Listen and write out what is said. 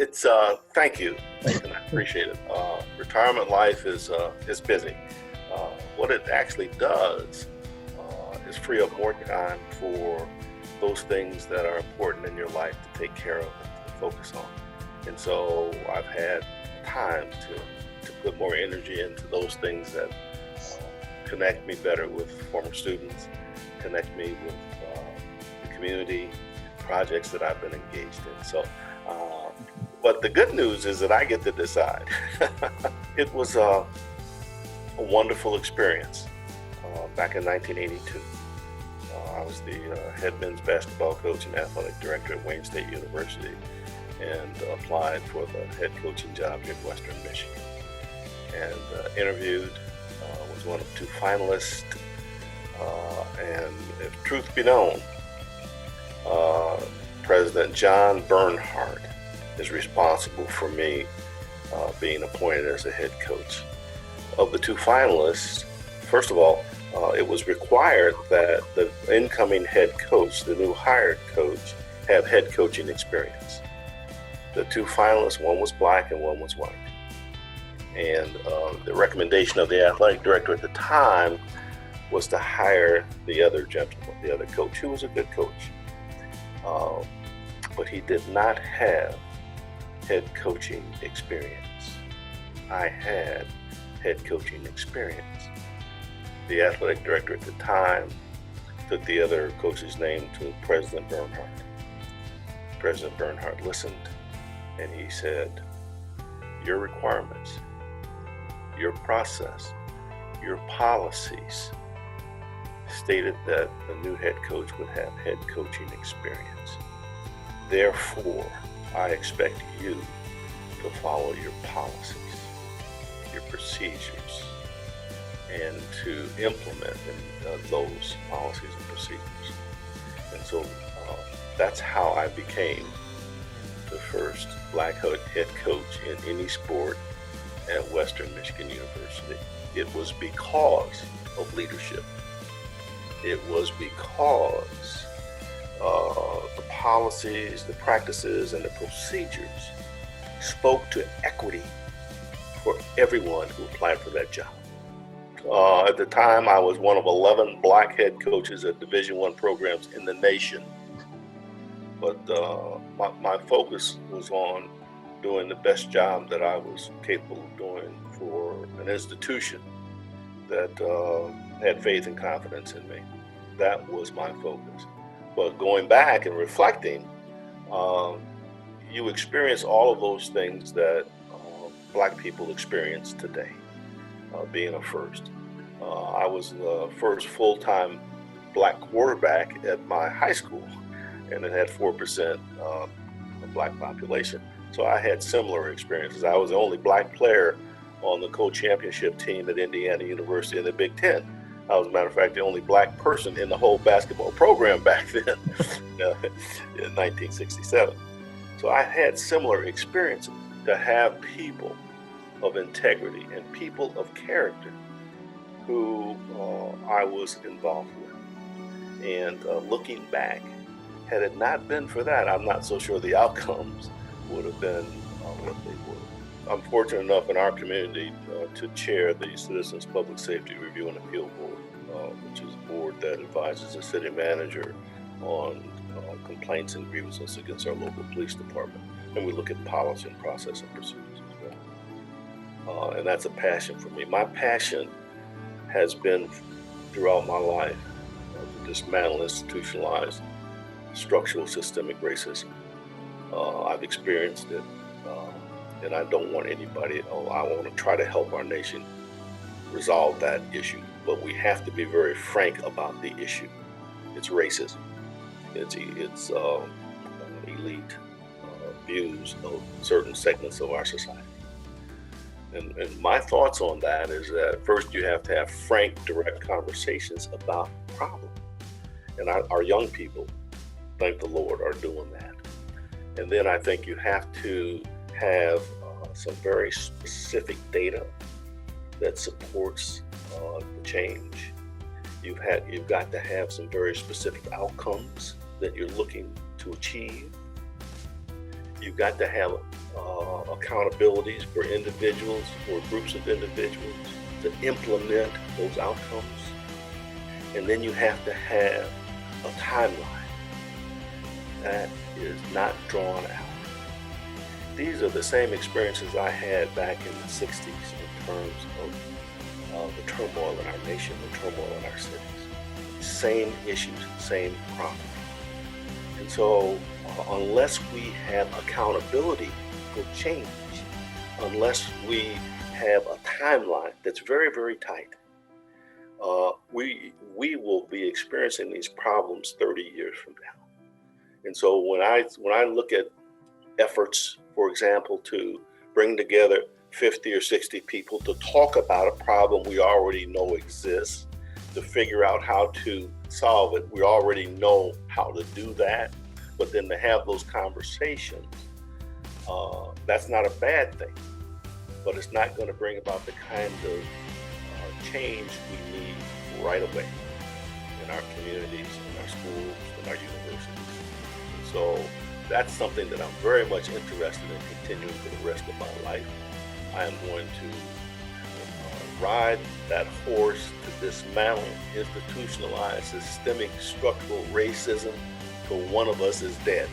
It's thank you, and I appreciate it. Retirement life is busy. What it actually does is free up more time for those things that are important in your life to take care of and to focus on. And so I've had time to put more energy into those things that connect me better with former students, connect me with the community projects that I've been engaged in. So, but the good news is that I get to decide. It was a wonderful experience back in 1982. I was the head men's basketball coach and athletic director at Wayne State University, and applied for the head coaching job here in Western Michigan. And interviewed, was one of two finalists, and if truth be known, President John Bernhardt is responsible for me being appointed as a head coach. Of the two finalists, first of all, it was required that the incoming head coach, the new hired coach, have head coaching experience. The two finalists, one was black and one was white. And the recommendation of the athletic director at the time was to hire the other gentleman, the other coach, who was a good coach. But he did not have head coaching experience. I had head coaching experience. The athletic director at the time took the other coach's name to President Bernhardt. President Bernhardt listened, and he said, your requirements, your process, your policies stated that the new head coach would have head coaching experience. Therefore, I expect you to follow your policies, your procedures, and to implement those policies and procedures. And so that's how I became the first black head coach in any sport at Western Michigan University. It was because of leadership. It was because the policies, the practices, and the procedures spoke to equity for everyone who applied for that job. At the time, I was one of 11 black head coaches at Division I programs in the nation. But my focus was on doing the best job that I was capable of doing for an institution that had faith and confidence in me. That was my focus. But going back and reflecting, you experience all of those things that black people experience today, being a first. I was the first full-time black quarterback at my high school, and it had 4% black population. So I had similar experiences. I was the only black player on the co-championship team at Indiana University in the Big Ten. I was, as a matter of fact, the only black person in the whole basketball program back then in 1967. So I had similar experiences. To have people of integrity and people of character who I was involved with. And looking back, had it not been for that, I'm not so sure the outcomes would have been what they were. I'm fortunate enough in our community to chair the Citizens Public Safety Review and Appeal Board, which is a board that advises the city manager on complaints and grievances against our local police department. And we look at policy and process and procedures as well. And that's a passion for me. My passion has been throughout my life to dismantle institutionalized structural systemic racism. I've experienced it, and I don't want anybody, I want to try to help our nation resolve that issue. But we have to be very frank about the issue. It's racism. It's elite views of certain segments of our society. And my thoughts on that is that first you have to have frank, direct conversations about the problem. And our young people, thank the Lord, are doing that. And then I think you have to have some very specific data that supports the change. You've got to have some very specific outcomes that you're looking to achieve. You've got to have accountabilities for individuals or groups of individuals to implement those outcomes. And then you have to have a timeline that is not drawn out. These are the same experiences I had back in the 60s in terms of the turmoil in our nation, the turmoil in our cities. Same issues, same problems. And so unless we have accountability for change, unless we have a timeline that's very, very tight, we will be experiencing these problems 30 years from now. And so when I look at efforts, for example, to bring together 50 or 60 people to talk about a problem we already know exists, to figure out how to solve it, we already know how to do that, but then to have those conversations, that's not a bad thing, but it's not going to bring about the kind of change we need right away in our communities, in our schools, in our universities. And so that's something that I'm very much interested in continuing for the rest of my life. I am going to ride that horse to dismantle institutionalized systemic structural racism till one of us is dead.